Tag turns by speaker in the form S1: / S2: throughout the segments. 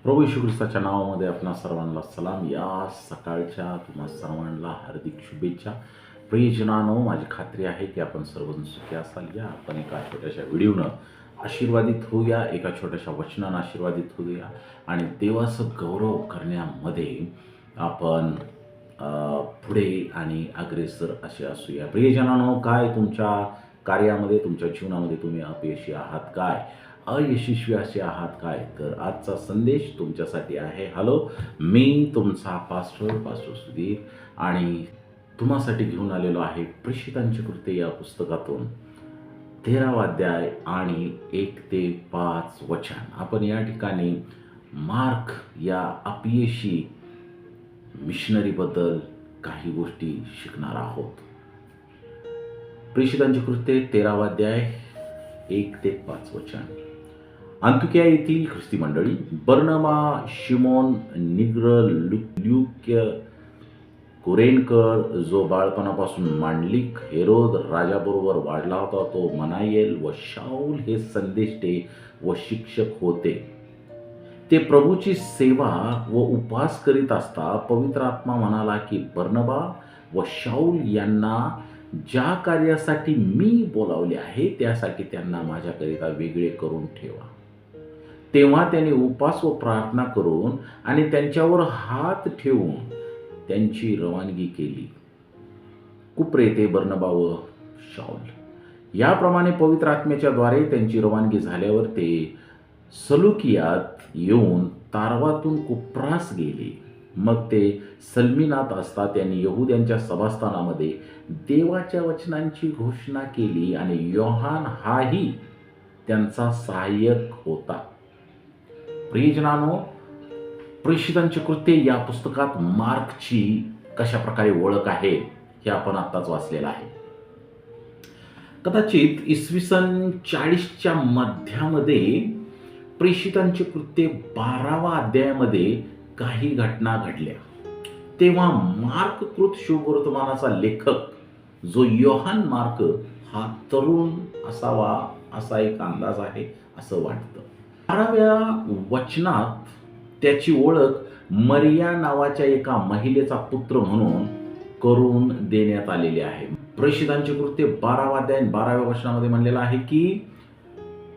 S1: प्रभू येशू ख्रिस्ताच्या नावामध्ये आपणा सर्वांना सलाम. या सकाळच्या तुम्हा सर्वांना हार्दिक शुभेच्छा. प्रियजनांनो, माझी खात्री आहे की आपण सर्वजण सुखी असाल. या आपण एका छोट्याशा व्हिडिओनं आशीर्वादित होऊया, एका छोट्याशा वचनानं आशीर्वादित होऊया आणि देवाचं गौरव करण्यामध्ये आपण पुढे आणि अग्रेसर असे असूया. प्रियजनांनो, काय तुमच्या कार्यामध्ये, तुमच्या जीवनामध्ये तुम्ही अपयशी आहात काय, अयशस्वी असे आहात काय, तर आजचा संदेश तुमच्यासाठी आहे. हॅलो, मी तुमचा पास्टर सुधीर आणि तुम्हासाठी घेऊन आलेलो आहे प्रेषितांची कृत्ये या पुस्तकातून 13वा अध्याय आणि 1 ते 5 वचन. आपण या ठिकाणी मार्क या अपयशी मिशनरीबद्दल काही गोष्टी शिकणार आहोत. प्रेषितांची कृत्ये 13वा अध्याय 1 ते 5 वचन. अंतुकिया येथील ख्रिस्ती मंडळी, बर्नबा, शिमोन, निग्र, ल्यूक्य, कुरेनकर, जो बाळपणापासून मांडलिक हेरोद राजाबरोबर वाढला होता, तो मनायेल व शाऊल हे संदेष्टे व शिक्षक होते. ते प्रभूची सेवा व उपवास करीत असता पवित्र आत्मा म्हणाला की बर्नबा व शाऊल यांना ज्या कार्यासाठी मी बोलावले आहे त्यासाठी त्यांना माझ्याकरिता वेगळे करून ठेवा. तेव्हा त्यांनी उपवास व प्रार्थना करून आणि त्यांच्यावर हात ठेवून त्यांची रवानगी केली. कुप्रेते बर्नबा व शाऊल. याप्रमाणे पवित्र आत्म्याच्या द्वारे त्यांची रवानगी झाल्यावर ते सलुकियात येऊन तारवातून कुप्रास गेले. मग ते सल्मिनात असता त्यांनी यहुद्यांच्या सभास्थानामध्ये देवाच्या वचनांची घोषणा केली आणि योहान हाही त्यांचा सहाय्यक होता. प्रियजनांनो, प्रेषितांची कृत्ये या पुस्तकात मार्कची कशा प्रकारे ओळख आहे हे आपण आत्ताच वाचलेलं आहे. कदाचित इसवी सन 40च्या मध्यामध्ये प्रेषितांची कृत्ये 12वा अध्यायामध्ये काही घटना घडल्या. तेव्हा मार्क कृत शुभवर्तमानाचा लेखक जो योहान मार्क हा तरुण असावा असा एक अंदाज आहे असं वाटतं. 12व्या वचनात त्याची ओळख मरिया नावाच्या एका महिलेचा पुत्र म्हणून करून देण्यात आलेली आहे. प्रेषितांची कृत्ये 12वा अध्याय 12व्या वचनामध्ये म्हणलेलं आहे की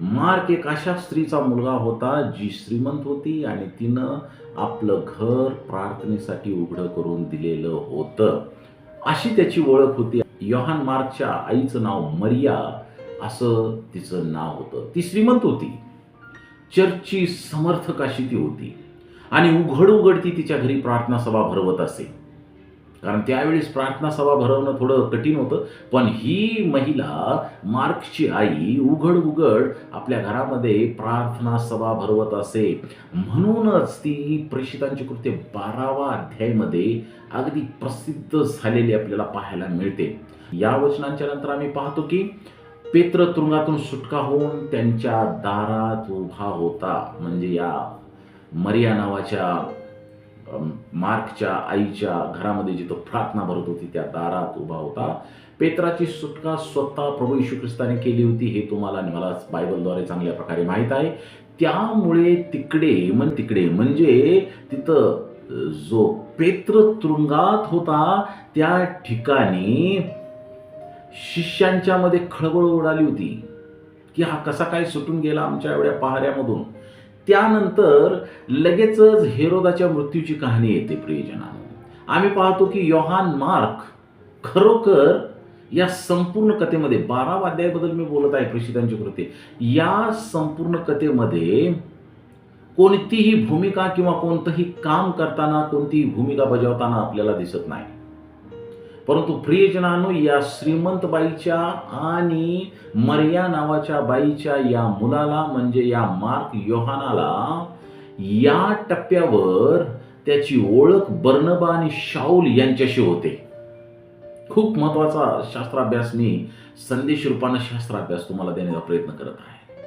S1: मार्क एक अशा स्त्रीचा मुलगा होता जी श्रीमंत होती आणि तिनं आपलं घर प्रार्थनेसाठी उघडं करून दिलेलं होतं, अशी त्याची ओळख होती. योहान मार्कच्या आईचं नाव मरिया असं तिचं नाव होतं. ती श्रीमंत होती, चर्चची समर्थक अशी ती होती आणि उघड ती तिच्या घरी प्रार्थना सभा भरवत असे. कारण त्यावेळेस प्रार्थना सभा भरवणं थोडं कठीण होतं, पण ही महिला मार्कची आई उघड आपल्या घरामध्ये प्रार्थना सभा भरवत असे. म्हणूनच ती प्रेषितांची कृत्ये 12वा अध्यायामध्ये अगदी प्रसिद्ध झालेली आपल्याला पाहायला मिळते. या वचनांच्या नंतर आम्ही पाहतो की पेत्र तुरुंगातून सुटका होऊन त्यांच्या दारात उभा होता. म्हणजे या मरिया नावाच्या मार्कच्या आईच्या घरामध्ये जिथं प्रार्थना भरत होती त्या दारात उभा होता. पेत्राची सुटका स्वतः प्रभू येशू ख्रिस्ताने केली होती हे तुम्हाला आणि मला बायबलद्वारे चांगल्या प्रकारे माहीत आहे. त्यामुळे तिकडे म्हणजे तिथं जो पेत्र तुरुंगात होता त्या ठिकाणी शिष्यांच्या मध्ये खळबळ उडाली होती की हा कसा काय सुटून गेला आमच्या एवढ्या पहाऱ्यामधून. त्यानंतर लगेचच हेरोदाच्या मृत्यूची कहाणी येते. प्रियजनांनो, आम्ही पाहतो की योहान मार्क खरोखर या संपूर्ण कथेमध्ये 12वा अध्यायाबद्दल मी बोलत आहे. प्रेषितांची कृत्ये या संपूर्ण कथेमध्ये कोणतीही भूमिका किंवा कोणतंही काम करताना, कोणतीही भूमिका बजावताना आपल्याला दिसत नाही. परंतु प्रियजनांनो, या श्रीमंत बाईच्या आणि मरिया नावाच्या बाईच्या या मुलाला म्हणजे या मार्क योहानाला या टप्प्यावर त्याची ओळख बर्नबा आणि शाऊल यांच्याशी होते. खूप महत्वाचा शास्त्राभ्यास, मी संदेश रूपानं शास्त्राभ्यास तुम्हाला देण्याचा प्रयत्न करत आहे.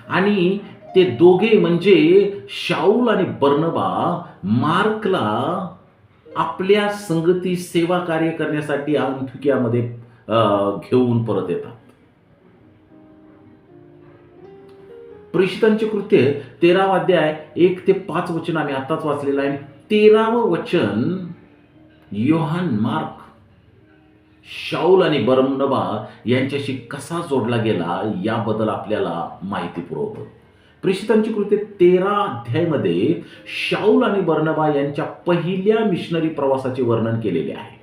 S1: आणि ते दोघे म्हणजे शाऊल आणि बर्नबा मार्कला आपल्या संगती सेवा कार्य करण्यासाठी अंतुकियामध्ये घेऊन परत येतात. प्रेषितांचे कृत्य 13वा अध्याय 1 ते 5 वचन आम्ही आताच वाचलेलं आहे. 13वं वचन योहान मार्क शाऊल आणि बर्नबा यांच्याशी कसा जोडला गेला याबद्दल आपल्याला माहिती पुरवतो. प्रेषितांची कृत्य 13 अध्यायामध्ये शाऊल आणि बर्नबा यांच्या पहिल्या मिशनरी प्रवासाचे वर्णन केलेले आहे.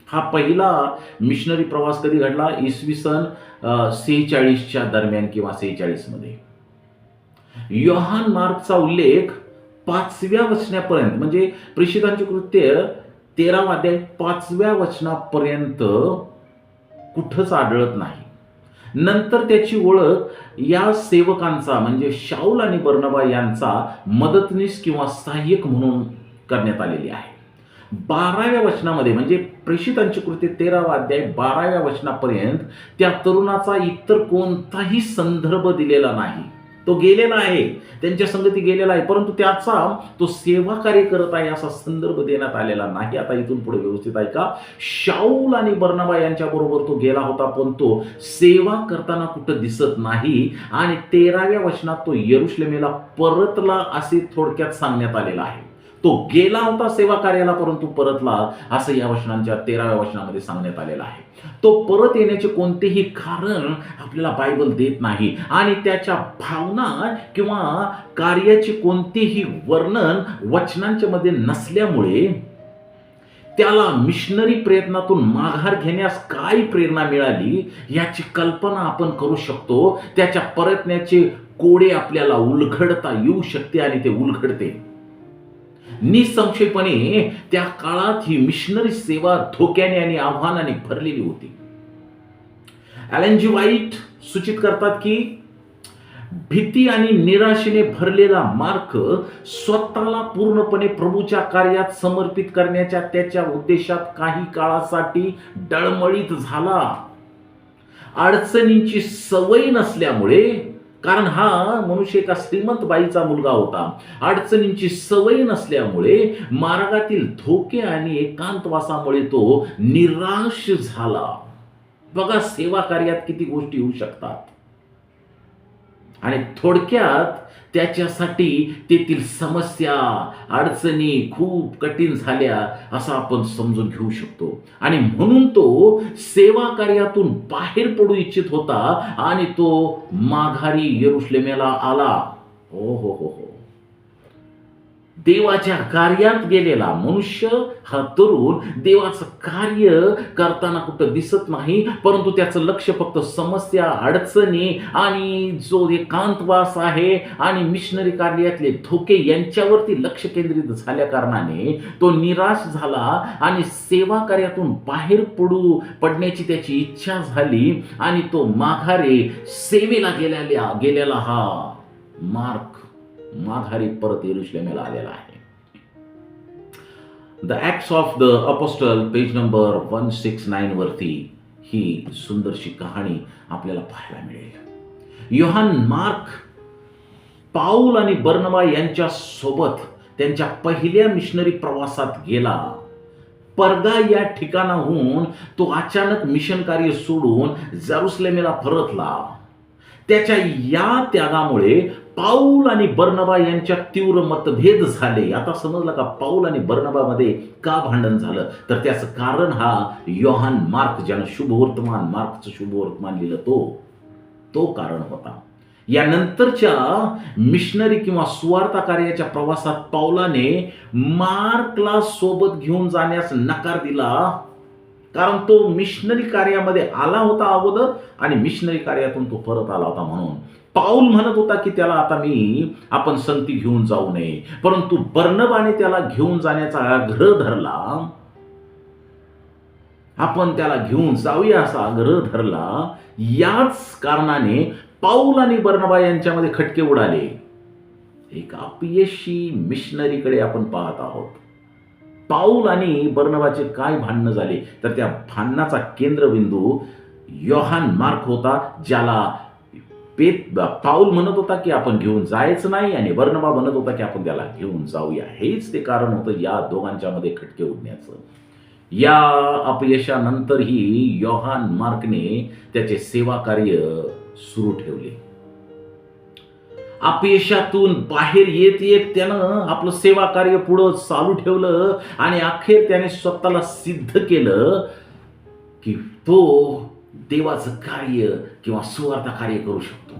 S1: हा पहिला मिशनरी प्रवास कधी घडला? इसवी सन 46च्या दरम्यान किंवा 46 मध्ये. योहान मार्कचा उल्लेख 5व्या वचनापर्यंत, म्हणजे प्रेषितांचे कृत्य 13वा अध्याय 5व्या वचनापर्यंत कुठंच आढळत नाही. नंतर त्याची ओळख या सेवकांचा म्हणजे शाऊल आणि बर्नबा यांचा मदतनीस किंवा सहाय्यक म्हणून करण्यात आलेली आहे. 12व्या वचनामध्ये म्हणजे प्रेषितांची कृत्य 13वा अध्याय 12व्या वचनापर्यंत त्या तरुणाचा इतर कोणताही संदर्भ दिलेला नाही. तो गेलेला आहे, त्यांच्या संगती गेलेला आहे, परंतु त्याचा तो सेवा कार्य करत आहे असा संदर्भ देण्यात आलेला नाही. आता इथून पुढे व्यवस्थित ऐका. शाऊल आणि बर्नबा यांच्या बरोबर तो गेला होता, पण तो सेवा करताना कुठं दिसत नाही. आणि 13व्या वचनात तो यरुशलेमेला परतला असे थोडक्यात सांगण्यात आलेला आहे. तो गेला होता सेवा कार्याला, परंतु परतला असं या वचनांच्या 13व्या वचनामध्ये सांगण्यात आलेलं आहे. तो परत येण्याचे कोणतेही कारण आपल्याला बायबल देत नाही आणि त्याच्या भावना किंवा कार्याचे कोणतेही वर्णन वचनांच्या मध्ये नसल्यामुळे त्याला मिशनरी प्रयत्नातून माघार घेण्यास काय प्रेरणा मिळाली याची कल्पना आपण करू शकतो. त्याच्या परतण्याचे कोडे आपल्याला उलगडता येऊ शकते आणि ते उलगडते. निसंशयपणे त्या काळात ही मिशनरी सेवा धोक्याने आणि आव्हानाने भरलेली होती. ॲलन जी व्हाईट सूचित करतात की भीती आणि निराशेने भरलेला मार्क स्वतःला पूर्णपणे प्रभूच्या कार्यात समर्पित करण्याच्या त्याच्या उद्देशात काही काळासाठी डळमळीत झाला. अडचणींची सवय नसल्यामुळे, कारण हा मनुष्य एका श्रीमंत बाईचा मुलगा होता, अडचणींची सवय नसल्यामुळे मार्गातील धोके आणि एकांतवासामुळे तो निराश झाला. बघा सेवा कार्यात किती गोष्टी होऊ शकतात. आणि थोडक्यात त्याच्यासाठी तेथील समस्या अडचणी खूप कठीण झाल्या असं आपण समजून घेऊ शकतो. आणि म्हणून तो सेवा कार्यातून बाहेर पडू इच्छित होता आणि तो माघारी यरुशलेमेला आला. हो हो हो हो देवाच्या कार्यात गेलेला मनुष्य हा तरुण देवाचं कार्य करताना कुठं दिसत नाही, परंतु त्याचं लक्ष फक्त समस्या अडचणी आणि जो एकांतवास आहे आणि मिशनरी कार्यातले धोके यांच्यावरती लक्ष केंद्रित झाल्या कारणाने तो निराश झाला आणि सेवा कार्यातून बाहेर पडण्याची त्याची इच्छा झाली आणि तो माघारी सेवेला गेलेला हा मार्क माघारी परत यरुशलेमेला आलेला आहे. The acts of the apostle page number 169 वरती ही सुंदरशी कहाणी आपल्याला पाहायला मिळेल. योहान मार्क पाऊल आणि बर्नबा यांच्या सोबत त्यांच्या पहिल्या मिशनरी प्रवासात गेला. परगा या ठिकाणाहून तो अचानक मिशन कार्य सोडून जेरुसलेमेला परतला. त्याच्या या त्यागामुळे पाऊल आणि बर्नबा यांच्यात तीव्र मतभेद झाले. आता समजलं का पाऊल आणि बर्नबामध्ये का भांडण झालं? तर त्याचं कारण हा योहान मार्क, ज्यानं शुभवर्तमान मार्कचं शुभवर्तमान लिहिलं तो कारण होता. यानंतरच्या मिशनरी किंवा सुवार्ता कार्याच्या प्रवासात पाऊलाने मार्कला सोबत घेऊन जाण्यास नकार दिला, कारण तो मिशनरी कार्यामध्ये आला होता अगोदर आणि मिशनरी कार्यातून तो परत आला होता. म्हणून पाऊल म्हणत होता की त्याला आता आपण संगती घेऊन जाऊ नये, परंतु बर्नबाने त्याला घेऊन जाण्याचा आग्रह धरला. आपण त्याला घेऊन जाऊया असा आग्रह धरला. याच कारणाने पाऊल आणि बर्नबा यांच्यामध्ये खटके उडाले. एक अपयशी मिशनरीकडे आपण पाहत आहोत. पाऊल आणि बर्नबाचे काय भांडणं झाले? तर त्या भांडणाचा केंद्रबिंदू योहान मार्क होता, ज्याला पाऊल म्हणत होता की आपण घेऊन जायचं नाही आणि बर्नबा म्हणत होता की आपण त्याला घेऊन जाऊया. हेच ते कारण होतं या दोघांच्या मध्ये खटके उडण्याचं. या अपयशानंतरही योहान मार्कने त्याचे सेवा कार्य सुरू ठेवले. अपयशातून बाहेर येत येत त्यानं आपलं सेवा कार्य पुढं चालू ठेवलं आणि अखेर त्याने स्वतःला सिद्ध केलं की तो देवाचं कार्य किंवा सुवार्ता कार्य करू शकतो.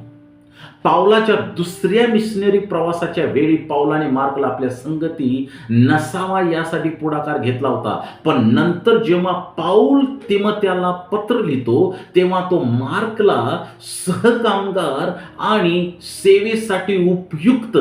S1: पावलाच्या दुसऱ्या मिशनरी प्रवासाच्या वेळी पावलाने मार्कला आपल्या संगती नसावा यासाठी पुढाकार घेतला होता. पण नंतर जेव्हा पाऊल तिमोथेला पत्र लिहितो तेव्हा तो मार्कला सहकामगार आणि सेवेसाठी उपयुक्त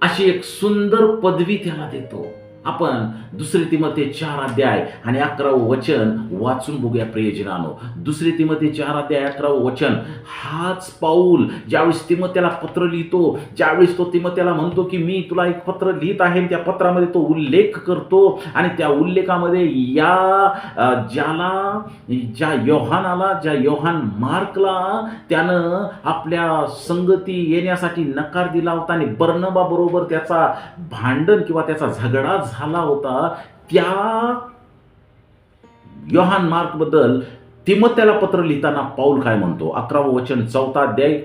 S1: अशी एक सुंदर पदवी त्याला देतो. आपण 2 तिमोथी 4 अध्याय आणि 11 वचन वाचून बघूया प्रियजनांनो. 2 तिमोथी 4 अध्याय 11 वचन. हाच पाऊल ज्यावेळेस तिमोथेला पत्र लिहितो, ज्यावेळेस तो तिमोथेला म्हणतो की मी तुला एक पत्र लिहित आहे, त्या पत्रामध्ये तो उल्लेख करतो आणि त्या उल्लेखामध्ये ज्या योहान मार्कला त्यानं आपल्या संगती येण्यासाठी नकार दिला होता आणि बर्नबा बरोबर त्याचा भांडण किंवा त्याचा झगडा झाला होता, त्या योहान मार्क बद्दल तिमोथेला पत्र लिहिताना पाऊल काय म्हणतो? 11 वचन 4 अध्याय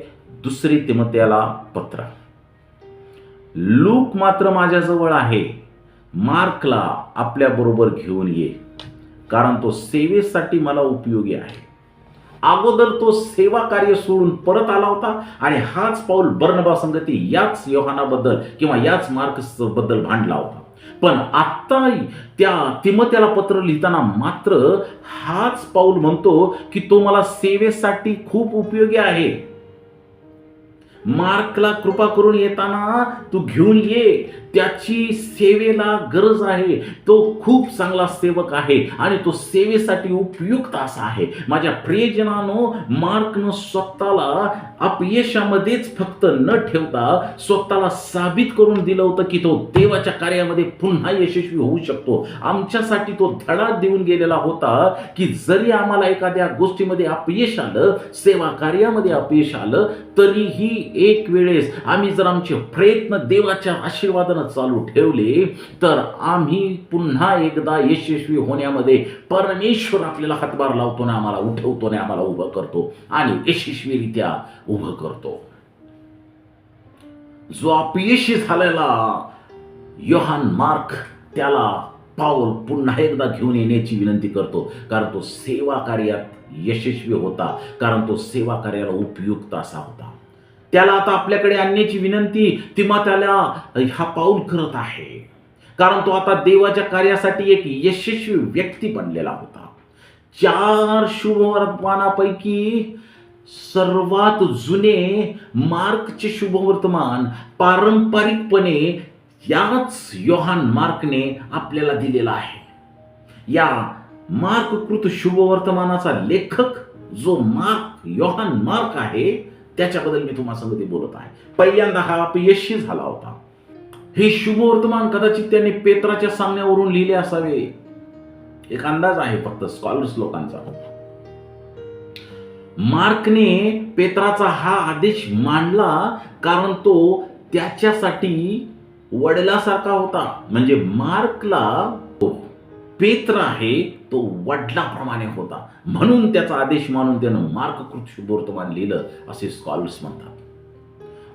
S1: 2 तिमोथेला पत्र. लूक मात्र माझ्याजवळ आहे, मार्कला आपल्या बरोबर घेऊन ये, कारण तो सेवेसाठी मला उपयोगी आहे. अगोदर तो सेवा कार्य सोडून परत आला होता आणि हाच पाऊल बर्नबा संगती याच योहानाबद्दल किंवा याच मार्कस बद्दल भांडला होता. पण आता त्या तिमोथेला पत्र लिहिताना मात्र हाच पाऊल म्हणतो की तो मला सेवेसाठी खूप उपयोगी आहे. मार्कला कृपा करून येताना तू घेऊन ये, त्याची सेवेला गरज आहे. तो खूप चांगला सेवक आहे आणि तो सेवेसाठी उपयुक्त असा आहे. माझ्या प्रियजनांनो, मार्कनं स्वतःला अपयशामध्येच फक्त न ठेवता स्वतःला साबित करून दिलं होतं की तो देवाच्या कार्यामध्ये पुन्हा यशस्वी होऊ शकतो. आमच्यासाठी तो धडा देऊन गेलेला होता की जरी आम्हाला एखाद्या गोष्टीमध्ये अपयश आलं, सेवा कार्यामध्ये अपयश आलं, तरीही एक वेळेस आम्ही जर आमचे प्रयत्न देवाच्या आशीर्वादानं चालू ठेवले तर आम्ही पुन्हा एकदा यशस्वी होण्यामध्ये परमेश्वर आपल्याला हातभार लावतो ना, आम्हाला उठवतो ना, आम्हाला उभं करतो आणि यशस्वीरित्या उभं करतो. जो अपयशी झालेला योहान मार्क, त्याला पाऊल पुन्हा एकदा घेऊन येण्याची विनंती करतो, कारण तो सेवा कार्यात यशस्वी होता, कारण तो सेवा कार्याला उपयुक्त असा होता. त्याला आता आपल्याकडे आणण्याची विनंती तिमोथेला हा पाऊल करत आहे, कारण तो आता देवाच्या कार्यासाठी एक यशस्वी व्यक्ती बनलेला होता. 4 शुभवर्तमानापैकी सर्वात जुने मार्कचे शुभवर्तमान पारंपरिकपणे याच योहान मार्कने आपल्याला दिलेला आहे. या मार्ककृत शुभवर्तमानाचा लेखक जो योहान मार्क आहे त्याच्याबद्दल मी तुम्हाला सांगते बोलत आहे. पहिल्यांदा हा अपयशी झाला होता. हे शुभवर्तमान कदाचित त्यांनी पेत्राच्या सामन्यावरून लिहिले असावे, एक अंदाज आहे फक्त स्कॉलर्स लोकांचा. मार्कने पेत्राचा हा आदेश मांडला कारण तो त्याच्यासाठी वडिलासारखा होता. म्हणजे मार्कला पेत्र आहे तो वडिलाप्रमाणे होता, म्हणून त्याचा आदेश मानून त्यानं मार्ककृत शुभवर्तमान लिहिलं असे स्कॉलर्स म्हणतात.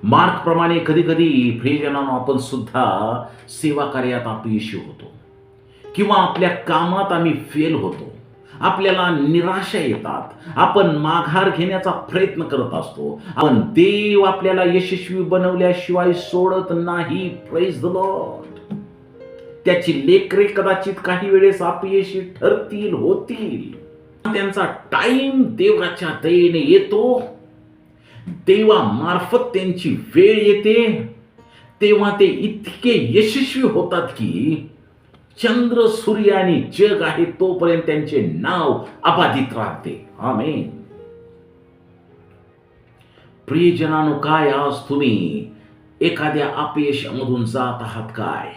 S1: मार्क प्रमाणे कधी कधी प्रियजनांनो आपण सुद्धा सेवा कार्यात अपयशी होतो किंवा आपल्या कामात आम्ही फेल होतो. आपल्याला निराशा येतात, आपण माघार घेण्याचा प्रयत्न करत असतो. आपण देव आपल्याला यशस्वी बनवल्याशिवाय सोडत नाही. Praise the Lord. त्याची लेकरे कदाचित काही वेळेस अपयशी ठरतील, होतील. त्यांचा टाइम देवाच्या दयेने येतो, देवामार्फत त्यांची वेळ येते, तेव्हा ते इतके यशस्वी होतात की चंद्र, सूर्य आणि जग आहे तोपर्यंत त्यांचे नाव अबाधित राहते. आमेन. प्रियजनांनो, काय आज तुम्ही एखाद्या अपयशामधून जात आहात काय?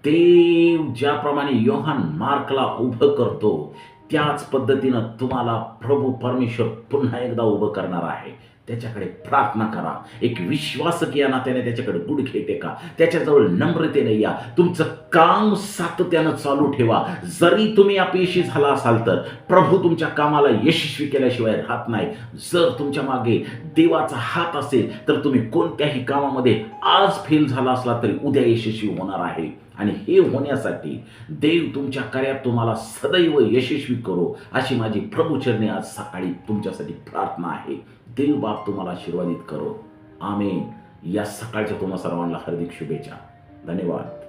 S1: देव ज्याप्रमाणे योहान मार्कला उभं करतो त्याच पद्धतीनं तुम्हाला प्रभू परमेश्वर पुन्हा एकदा उभं करणार आहे. त्याच्याकडे प्रार्थना करा. एक विश्वासक या नात्याने त्याच्याकडे गुडघे टेका. त्याच्याजवळ नम्रतेने या. तुमचं काम सातत्यानं चालू ठेवा. जरी तुम्ही अपयशी झाला असाल तर प्रभू तुमच्या कामाला यशस्वी केल्याशिवाय राहत नाही. जर तुमच्या मागे देवाचा हात असेल तर तुम्ही कोणत्याही कामामध्ये आज फेल झाला असला तरी उद्या यशस्वी होणार आहे. आणि हे होण्यासाठी देव तुमच्या कार्यात तुम्हाला सदैव यशस्वी करो, अशी माझी प्रभूचरणी आज सकाळी तुमच्यासाठी प्रार्थना आहे. देव बाप तुम्हाला आशीर्वादित करो. आमेन. या सकाळच्या तुम्हा सर्वांना हार्दिक शुभेच्छा. धन्यवाद.